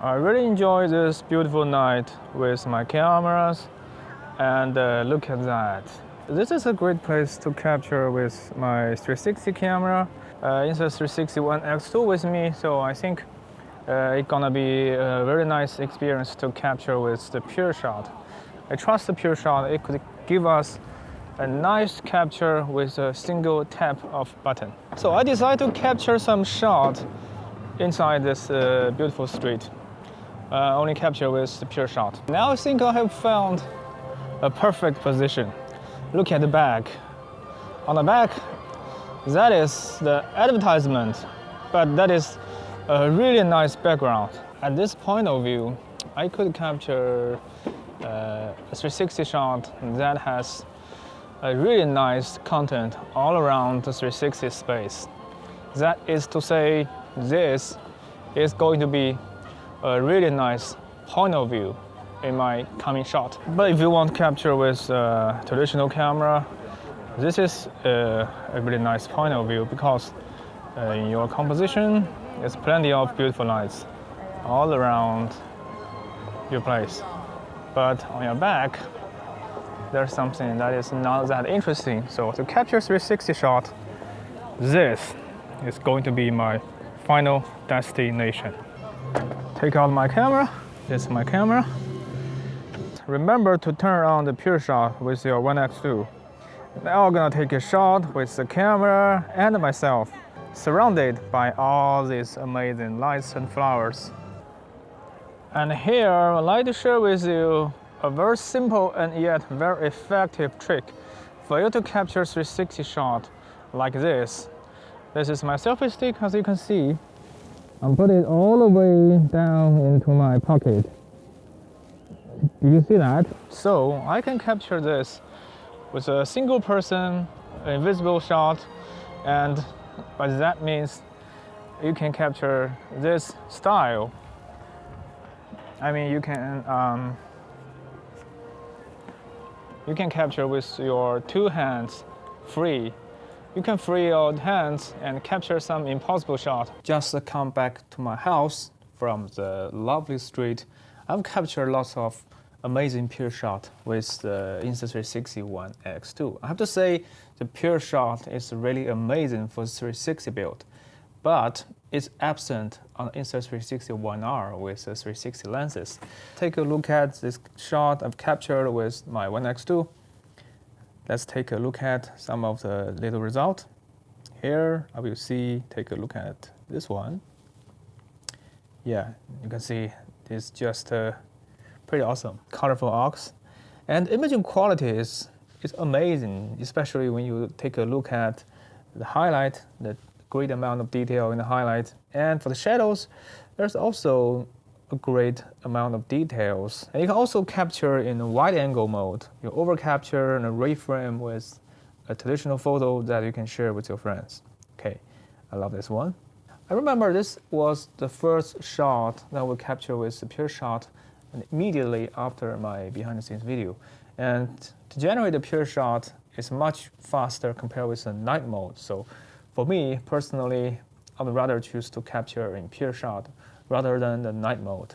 I really enjoy this beautiful night with my cameras, and look at that. This is a great place to capture with my 360 camera, Insta360 One X2 with me, so I think it's gonna be a very nice experience to capture with the pureshot. I trust the pureshot, it could give us a nice capture with a single tap of button. So I decided to capture some shot inside this beautiful street. Only capture with the pureshot. Now I think I have found a perfect position. Look at the back. On the back, that is the advertisement, but that is a really nice background. At this point of view, I could capture a 360 shot that has a really nice content all around the 360 space. That is to say, this is going to be a really nice point of view in my coming shot. But if you want to capture with a traditional camera, this is a really nice point of view because in your composition, there's plenty of beautiful lights all around your place. But on your back, there's something that is not that interesting. So to capture 360 shot, this is going to be my final destination. Take out my camera. This is my camera. Remember to turn on the pureshot with your One X2. Now I'm gonna take a shot with the camera and myself, surrounded by all these amazing lights and flowers. And here I'd like to share with you a very simple and yet very effective trick for you to capture 360 shot like this. This is my selfie stick, as you can see. I'm putting it all the way down into my pocket. Do you see that? So I can capture this with a single person, invisible shot, and what that means, you can capture this style. I mean, you can capture with your two hands free. You can free your hands and capture some impossible shot. Just come back to my house from the lovely street. I've captured lots of amazing pureshot with the Insta360 One X2. I have to say the pureshot is really amazing for 360 build, but it's absent on Insta360 One R with the 360 lenses. Take a look at this shot I've captured with my One X2. Let's take a look at some of the little result. Here I will see, take a look at this one. Yeah, you can see it's just pretty awesome. Colorful arcs. And imaging quality is amazing, especially when you take a look at the highlight, the great amount of detail in the highlight. And for the shadows, there's also a great amount of details. And you can also capture in a wide angle mode. You over capture and reframe with a traditional photo that you can share with your friends. Okay, I love this one. I remember this was the first shot that we capture with the pureshot and immediately after my behind the scenes video. And to generate a pureshot is much faster compared with the night mode. So for me personally, I would rather choose to capture in pureshot rather than the night mode.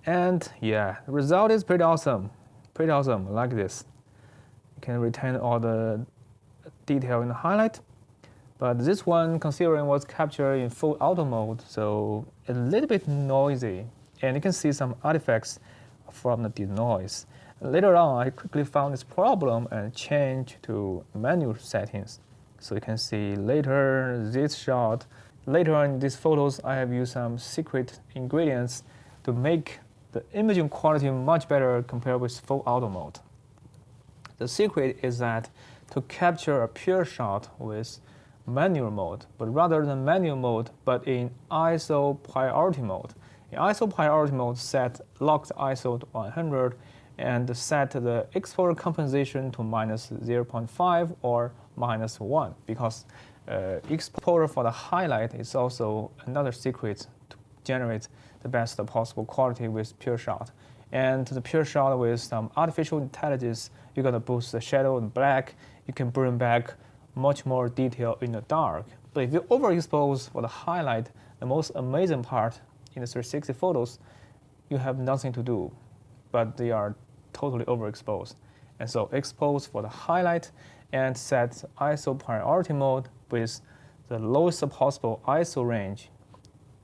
And yeah, the result is pretty awesome. Pretty awesome, like this. You can retain all the detail in the highlight. But this one, considering was captured in full auto mode, so a little bit noisy. And you can see some artifacts from the denoise. Later on, I quickly found this problem and changed to manual settings. So you can see later this shot. Later on in these photos, I have used some secret ingredients to make the imaging quality much better compared with full auto mode. The secret is that to capture a pureshot with manual mode, but rather than manual mode, but in ISO priority mode. In ISO priority mode, set lock the ISO to 100 and set the exposure compensation to -0.5 or -1, because exposure for the highlight is also another secret to generate the best possible quality with pureshot. And the pureshot with some artificial intelligence, you're gonna boost the shadow and black. You can bring back much more detail in the dark. But if you overexpose for the highlight, the most amazing part in the 360 photos, you have nothing to do, but they are totally overexposed. And so expose for the highlight and set ISO priority mode with the lowest possible ISO range.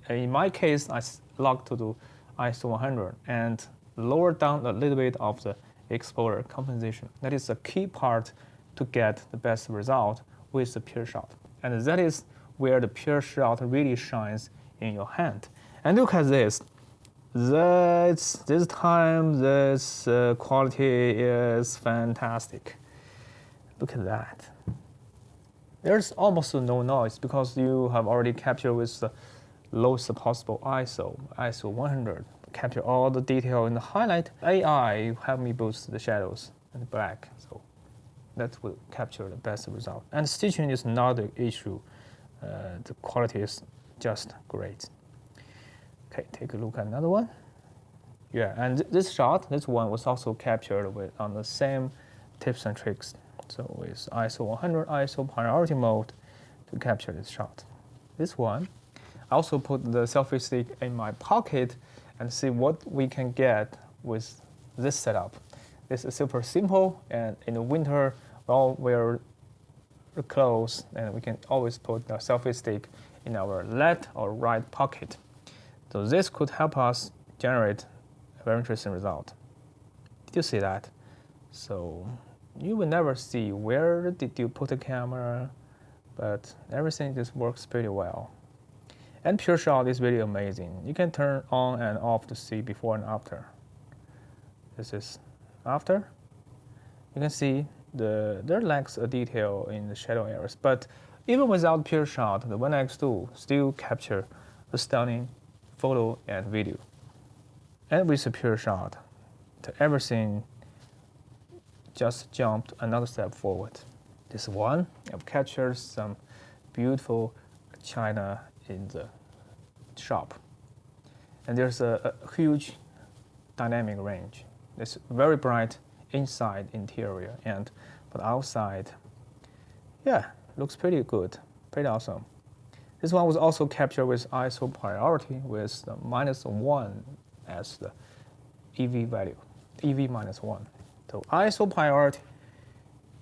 In my case, I like to do ISO 100 and lower down a little bit of the exposure compensation. That is the key part to get the best result with the pureshot. And that is where the pureshot really shines in your hand. And look at this. This time, this quality is fantastic. Look at that. There's almost no noise because you have already captured with the lowest possible ISO 100. Capture all the detail in the highlight. AI help me boost the shadows and the black, so that will capture the best result. And stitching is not the issue. The quality is just great. Okay, take a look at another one. Yeah, and this one was also captured on the same tips and tricks. So with ISO 100, ISO priority mode to capture this shot. This one, I also put the selfie stick in my pocket and see what we can get with this setup. This is super simple, and in the winter, we all wear the clothes, and we can always put the selfie stick in our left or right pocket. So this could help us generate a very interesting result. Did you see that? So you will never see where did you put the camera, but everything just works pretty well. And pureshot is really amazing. You can turn on and off to see before and after. This is after. You can see there lacks a detail in the shadow areas, but even without pureshot, the One X2 still capture a stunning photo and video. And with the pureshot, everything just jumped another step forward. This one, I've captured some beautiful china in the shop. And there's a huge dynamic range. It's very bright inside interior, but outside, yeah, looks pretty good, pretty awesome. This one was also captured with ISO priority with the -1 as the EV value, EV -1. So ISO priority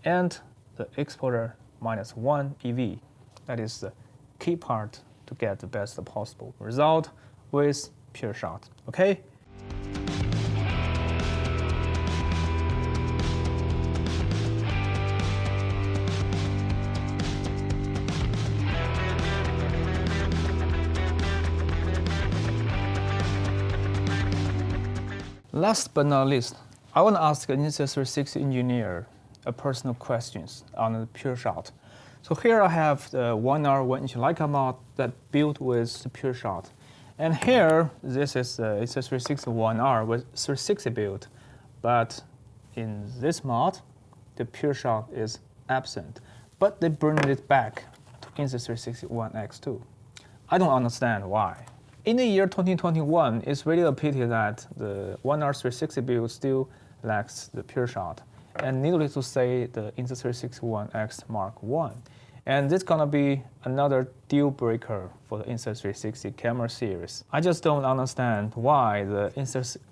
and the exposure -1 EV. That is the key part to get the best possible result with pureshot. Okay? Last but not least, I want to ask an Insta360 engineer a personal questions on the pureshot. So here I have the 1R 1-inch Leica mod that built with the pureshot. And here, this is the Insta360 One R with 360 build. But in this mod, the pureshot is absent. But they burned it back to Insta360 One X2. I don't understand why. In the year 2021, it's really a pity that the 1R 360 build still lacks the pureshot. And needless to say, the Insta360 One X Mark I. And this is gonna be another deal breaker for the Insta360 camera series. I just don't understand why the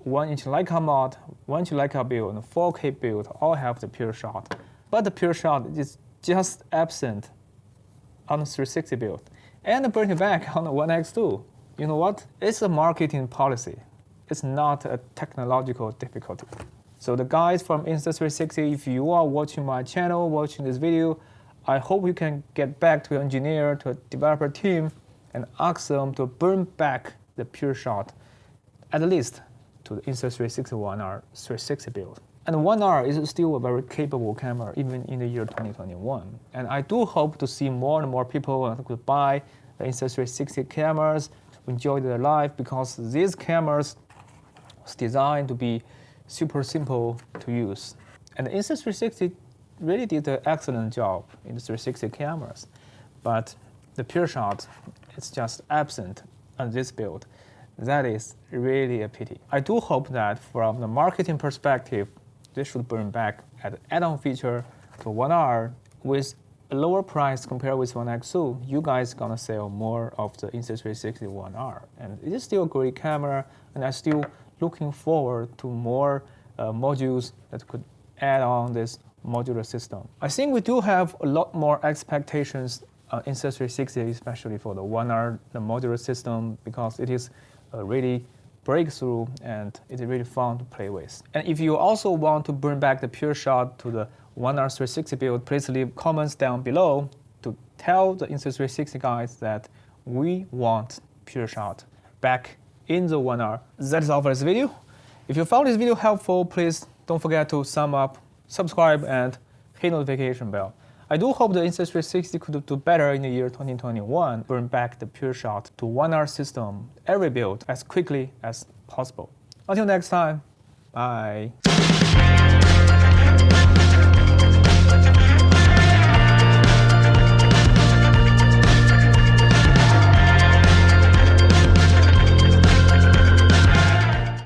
1-inch Leica mod, 1-inch Leica build, and 4K build all have the pureshot. But the pureshot is just absent on the 360 build. And bring it back on the One X2. You know what? It's a marketing policy. It's not a technological difficulty. So the guys from Insta360, if you are watching my channel, watching this video, I hope you can get back to your engineer, to a developer team, and ask them to bring back the pureshot, at least to the Insta360 One R 360 build. And One R is still a very capable camera, even in the year 2021. And I do hope to see more and more people who could buy the Insta360 cameras, enjoy their life, because these cameras was designed to be super simple to use. And the Insta360 really did an excellent job in the 360 cameras, but the pureshot is just absent on this build. That is really a pity. I do hope that from the marketing perspective, they should bring back an add-on feature to One R with a lower price compared with One X2, you guys gonna sell more of the Insta360 One R. And it is still a great camera, and I'm still looking forward to more modules that could add on this modular system. I think we do have a lot more expectations on Insta360, especially for the One R, the modular system, because it is a really breakthrough and it's really fun to play with. And if you also want to bring back the pureshot to the One R 360 build, please leave comments down below to tell the Insta360 guys that we want pureshot back in the One R. That is all for this video. If you found this video helpful, please don't forget to thumb up, subscribe, and hit notification bell. I do hope the Insta360 could do better in the year 2021, bring back the pureshot to One R system every build as quickly as possible. Until next time, bye.